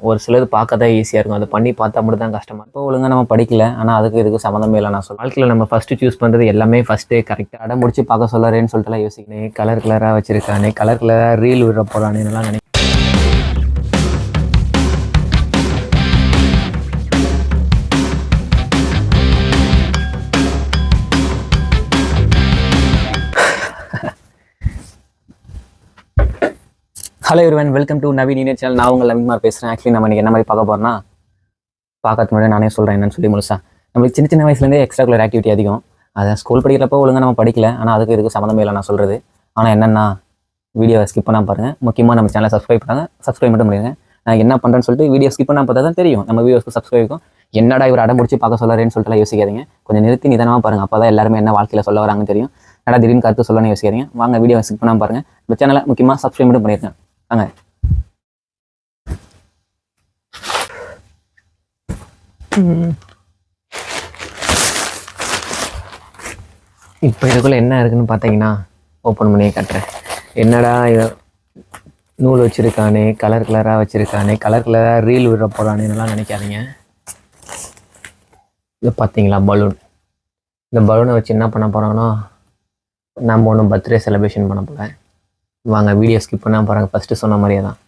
ஒரு சிலது பார்க்க தான் ஈஸியாக இருக்கும், அதை பண்ணி பார்த்தா மட்டும் தான் கஷ்டமாக இப்போ ஒழுங்காக நம்ம படிக்கல. ஆனால் அதுக்கு இதுக்கு சம்மந்தமே இல்லை. நான் சொல்ல வாழ்க்கையில் நம்ம ஃபஸ்ட்டு சூஸ் பண்ணுறது எல்லாமே ஃபஸ்ட்டே கரெக்டாக அடம் முடிச்சு பார்க்க சொல்லறேன்னு சொல்லிட்டுலாம் யோசிக்கணும். கலர் கலராக வச்சிருக்கானே, கலர் கலராக ரீல் விட போகிறானேலாம் நினைக்கிறேன். Hello everyone, welcome to Naveen Indian channel. நான் உங்கள் நவீன்குமார் பேசுகிறேன். ஆக்சுவலி நம்ம இன்றைக்கி என்ன மாதிரி பார்க்க போகிறோம்னா, பார்க்கறதுக்கு முன்னாடி நானே சொல்கிறேன் என்னன்னு சொல்லி முழுசா. நம்மளுக்கு சின்ன சின்ன வயசுலேருந்தே எக்ஸ்ட்ரா கரிக்குலர் ஆக்டிவிட்டி அதிகம். அதை ஸ்கூல் படிக்கிறப்போ ஒழுங்காக நம்ம படிக்கல. ஆனால் அதுக்கு இதுக்கு சம்மந்தமே இல்லை நான் சொல்கிறது. ஆனால் என்னென்னா, வீடியோவை ஸ்கிப் பண்ணால் பாருங்கள். முக்கியமாக நம்ம சேனலை சப்ஸ்கிரைப் பண்ணாங்க, சப்ஸ்கிரைப் மட்டும் பண்ணிடுங்க. நான் என்ன பண்ணுறேன்னு சொல்லிட்டு வீடியோ ஸ்கிப் பண்ணால் பார்த்தா தான் தெரியும் நம்ம வீடியோஸ்க்கு சப்ஸ்கிரைப் இருக்கும். என்னடா இவர் அடம் முடிச்சு பார்க்க சொல்லறேன்னு சொல்லிட்டுலாம் யோசிக்காதீங்க. கொஞ்சம் நிறுத்தி நிதானமாக பாருங்கள். அப்போ தான் எல்லாருமே என்ன வாழ்க்கையில் சொல்ல வராங்கன்னு தெரியும். என்னடா திடீர்னு கருத்து சொல்லணும்னு யோசிக்காதீங்க. வாங்க வீடியோ ஸ்கிப் பண்ணாமல் பாருங்கள். இந்த சேனலை முக்கியமாக சப்ஸ்கிரைப் மட்டும் பண்ணிடுங்க. வாங்க. இப்போ இதுக்குள்ளே என்ன இருக்குன்னு பார்த்தீங்கன்னா, ஓப்பன் பண்ணியே காட்டுறேன். என்னடா இது நூல் வச்சுருக்கானே, கலர் கலராக வச்சுருக்கானே, கலர் கலராக ரீல் விட போகிறானேலாம் நினைக்காதீங்க. இது பார்த்தீங்களா, பலூன். இந்த பலூனை வச்சு என்ன பண்ண போகிறாங்கன்னா, நம்ம ஒன்றும் பர்த்டே செலிப்ரேஷன் பண்ண போகிறேன். வாங்க வீடியோ ஸ்கிப் பண்ணால் பாருங்கள். ஃபஸ்ட்டு சொன்ன மாதிரியே தான்.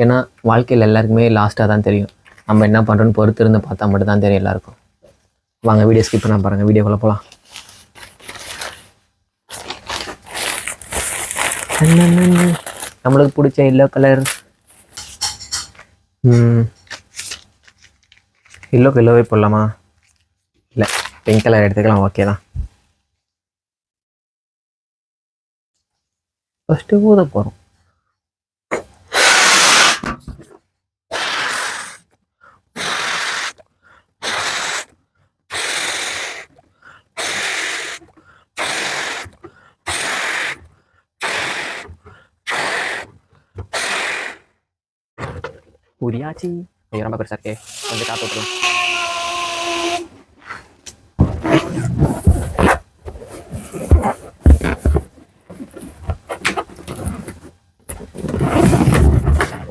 ஏன்னா வாழ்க்கையில் எல்லாருக்குமே லாஸ்ட்டாக தான் தெரியும். நம்ம என்ன பண்ணுறோன்னு பொறுத்து இருந்து பார்த்தா மட்டும் தான் தெரியும் எல்லாருக்கும். வாங்க வீடியோ ஸ்கிப் பண்ணால் பாருங்கள். வீடியோக்குள்ளே போகலாம். நம்மளுக்கு பிடிச்ச எல்லோ கலர், எல்லோவே போடலாமா? இல்லை, பிங்க் கலர் எடுத்துக்கலாம். ஓகே தான். ஃபஸ்ட்டு ஊத போகிறோம். ஊதியாச்சு. ஐயோ, ரொம்ப பெருசாக இருக்கே. கொஞ்சம் காற்று விட்டுரும்.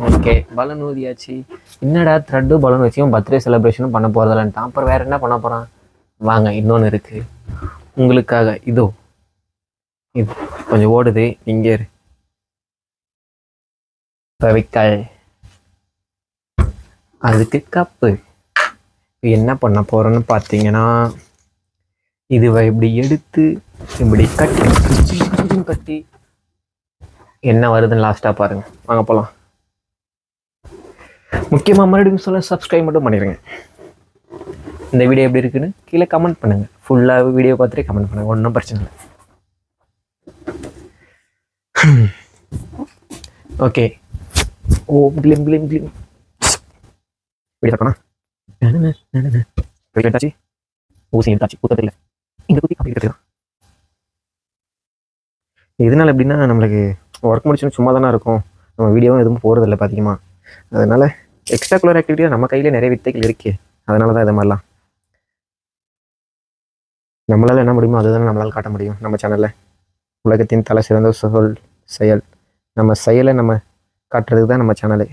ஓகே, பலூன் ஊதியாச்சு. என்னடா த்ரெட்டு பலூன் வச்சும் பர்த்டே செலிப்ரேஷனும் பண்ண போகிறதில்லன்ட்டான். அப்புறம் வேறு என்ன பண்ண போகிறான்? வாங்க, இன்னொன்று இருக்குது உங்களுக்காக. இது கொஞ்சம் ஓடுது. இங்கே ஃபெவிகால், அதுக்கு கப்பு. என்ன பண்ண போகிறோன்னு பார்த்தீங்கன்னா, இதுவை இப்படி எடுத்து இப்படி கட்டி என்ன வருதுன்னு லாஸ்ட்டாக பாருங்கள். வாங்க போகலாம். முக்கியமாக மறுபடியும் சொல்ல, சப்ஸ்கிரைப் மட்டும் பண்ணிடுங்க. இந்த வீடியோ எப்படி இருக்குன்னு கீழே கமெண்ட் பண்ணுங்கள். ஃபுல்லாக வீடியோ பார்த்துட்டு கமெண்ட் பண்ணுங்கள், ஒன்றும் பிரச்சனை இல்லை. ஓகே. ஓ கிளிம் கிளிம் கிளிம் வீடியோ இருக்கணும். எடுத்தாச்சு, ஊசி எடுத்தாச்சு, குத்தத்தில் இந்த குத்தி அப்படி எடுத்துக்கலாம். இதனால் எப்படின்னா, நம்மளுக்கு ஒர்க் முடிச்சுன்னு சும்மா தானே இருக்கும். நம்ம வீடியோவும் எதுவும் போகிறதில்ல அதிகமாக. அதனால் எக்ஸ்ட்ரா கரிக்குலர் ஆக்டிவிட்டியாக நம்ம கையில் நிறைய வித்தைகள் இருக்கு. அதனால தான் இது மாதிரிலாம் நம்மளால் என்ன முடியுமோ அதுதான் நம்மளால் காட்ட முடியும். நம்ம சேனலில் உலகத்தின் தலை சிறந்த சொல் செயல். நம்ம செயலை நம்ம காட்டுறதுக்கு தான் நம்ம சேனலே.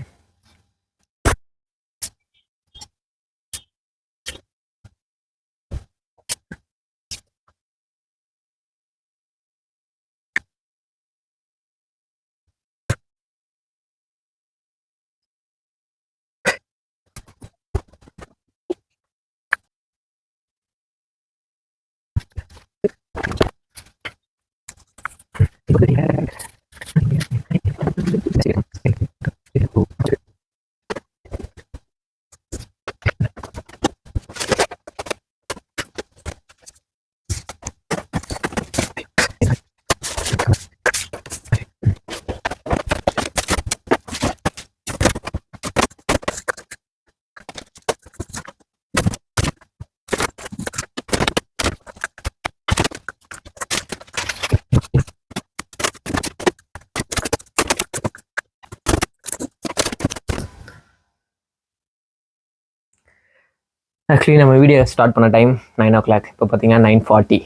ஆக்சுவலி நம்ம வீடியோ ஸ்டார்ட் பண்ண டைம் 9 o'clock. இப்போ பார்த்தீங்கன்னா 9:40.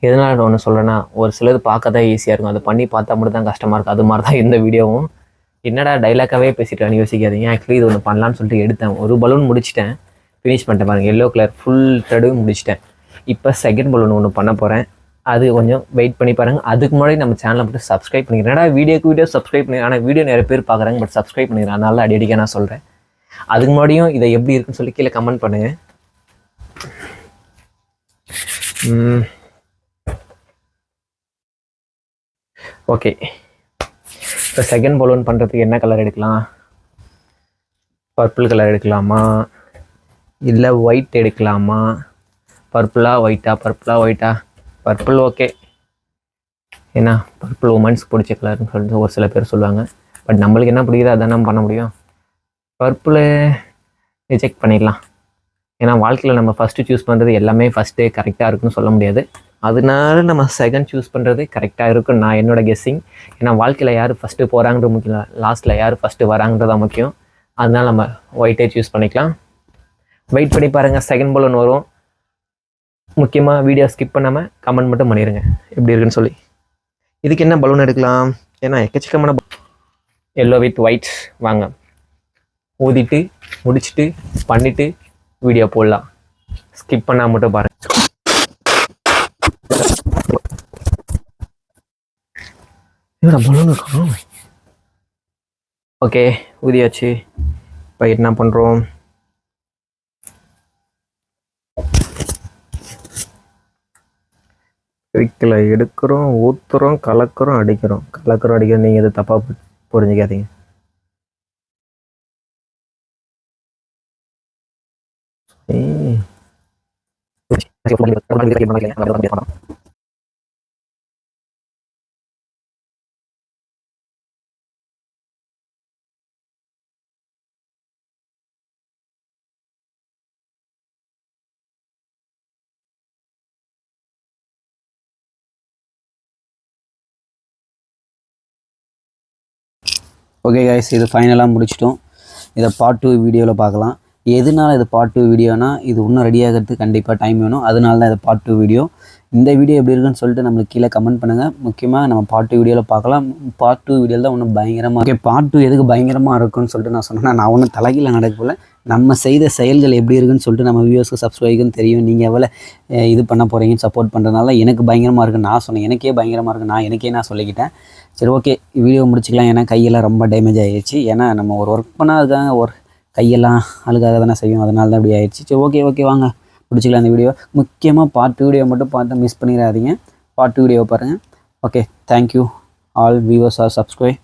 எதனால் ஒன்று சொல்கிறேன்னா, ஒரு சிலது பார்க்க தான் ஈஸியாக இருக்கும், அதை பண்ணி பார்த்தா மட்டும் தான் கஷ்டமாக இருக்கும். அது மாதிரி தான் இந்த வீடியோவும். என்னடா டைலாக்காகவே பேசிட்டு யோசிக்காதீங்க. ஆக்சுவலி இது ஒன்று பண்ணலான்னு சொல்லிட்டு எடுத்தேன். ஒரு பலூன் முடிச்சிட்டேன், ஃபினிஷ் பண்ணிட்டேன் பாருங்கள். எல்லோ கலர் ஃபுல் த்ரெடும் முடிச்சிட்டேன். இப்போ செகண்ட் பலூன் ஒன்று பண்ண போகிறேன். அது கொஞ்சம் வெயிட் பண்ணி பாருங்கள். அதுக்கு முன்னாடி நம்ம சேனலை மட்டும் சப்ஸ்கிரைப் பண்ணிக்கிறேன். ஏன்னா வீடியோ சப்ஸ்கிரைப் பண்ணி, ஆனால் வீடியோ நிறைய பேர் பார்க்குறாங்க, பட் சப்ஸ்கிரைப் பண்ணிக்கிறேன். அதனால அடிக்கடிக்க நான் சொல்கிறேன். அதுக்கு முன்னாடியும் இதை எப்படி இருக்குன்னு சொல்லி கீழே கமெண்ட் பண்ணுங்கள். ஓகே, இப்போ செகண்ட் பலூன் பண்ணுறதுக்கு என்ன கலர் எடுக்கலாம்? பர்பிள் கலர் எடுக்கலாமா, இல்லை ஒயிட் எடுக்கலாமா? பர்பிளா ஒயிட்டா? Purple okay. ஏன்னா பர்பிள் உமன்ஸ்க்கு பிடிச்ச கலர்னு சொல்லிட்டு ஒரு சில பேர் சொல்லுவாங்க. பட் நம்மளுக்கு என்ன பிடிக்குதோ அதான் நம்ம பண்ண முடியும். பர்பிளை ரிஜெக்ட் பண்ணிடலாம். ஏன்னா வாழ்க்கையில் நம்ம ஃபஸ்ட்டு சூஸ் பண்ணுறது எல்லாமே ஃபஸ்ட்டு கரெக்டாக இருக்குன்னு சொல்ல முடியாது. அதனால நம்ம செகண்ட் சூஸ் பண்ணுறது கரெக்டாக இருக்குன்னு நான் என்னோட கெஸ்ஸிங். ஏன்னா வாழ்க்கையில் யார் ஃபஸ்ட்டு போகிறாங்கிறது முக்கியம் இல்லை, லாஸ்ட்டில் யார் ஃபஸ்ட்டு வராங்கிறதா முக்கியம். அதனால நம்ம ஒயிட்டே சூஸ் பண்ணிக்கலாம். வெயிட் பண்ணி பாருங்கள், செகண்ட் பலூன் வரும். முக்கியமாக வீடியோ ஸ்கிப் பண்ணாமல் கமெண்ட் மட்டும் பண்ணிடுங்க எப்படி இருக்குன்னு சொல்லி. இதுக்கு என்ன பலூன் எடுக்கலாம்? ஏன்னா எக்கச்சக்கமான எல்லோ வித் ஒயிட். வாங்க ஊதிட்டு முடிச்சுட்டு பண்ணிவிட்டு வீடியோ போடலாம். ஸ்கிப் பண்ணால் மட்டும் பாருங்கள். பலூன் இருக்கணும். ஓகே, ஊதியாச்சு. இப்போ என்ன பண்ணுறோம்? விக்கில் எடுக்கிறோம், ஊற்றுறோம், கலக்கிறோம், அடிக்கிறோம். நீங்கள் எது தப்பாக புரிஞ்சுக்காதீங்க. ஓகே கைஸ், இது ஃபைனலாக முடிச்சிட்டோம். இதை பார்ட் 2 வீடியோவில் பார்க்கலாம். எதனால இது பார்ட் 2 வீடியோனா, இது இன்னும் ரெடி ஆகிறதுக்கு கண்டிப்பாக டைம் வேணும். அதனால தான் இது பார்ட் 2 வீடியோ. இந்த வீடியோ எப்படி இருக்குன்னு சொல்லிட்டு நம்மளுக்கு கீழே கமெண்ட் பண்ணுங்கள். முக்கியமாக நம்ம பார்ட் 2 வீடியோவில் பார்க்கலாம். பார்ட் 2 வீடியோவில் தான் ஒன்றும் பயங்கரமாக. ஓகே, பார்ட் 2 எதுக்கு பயங்கரமாக இருக்குன்னு சொல்லிட்டு நான் சொன்னேன்னா, நான் ஒன்றும் தலைகீழ நடக்கல. நம்ம செய்த செயல்கள் எப்படி இருக்குன்னு சொல்லிட்டு நம்ம வியூவர்ஸ்க்கு சப்ஸ்கிரைபுன்னு தெரியும். நீங்கள் எவ்வளோ இது பண்ண போகிறீங்கன்னு சப்போர்ட் பண்ணுறதுனால எனக்கு பயங்கரமாக இருக்குன்னு நான் சொன்னேன். எனக்கே பயங்கரமாக இருக்குது, நான் சொல்லிக்கிட்டேன். சரி, ஓகே, வீடியோ முடிச்சிக்கலாம். ஏன்னா கையெல்லாம் ரொம்ப டேமேஜ் ஆகிடுச்சு. ஏன்னா நம்ம ஒரு ஒர்க் பண்ணாதுக்காக ஒரு கையெல்லாம் அழுகாக தானே செய்யும். அதனால தான் இப்படி ஆகிடுச்சு. சரி, ஓகே வாங்க முடிச்சிக்கலாம் இந்த வீடியோ. முக்கியமாக பார்ட் 2 வீடியோ மட்டும் பார்த்து மிஸ் பண்ணிடாதீங்க. பார்ட் 2 வீடியோ பாருங்கள். Okay, thank you all viewers are subscribe.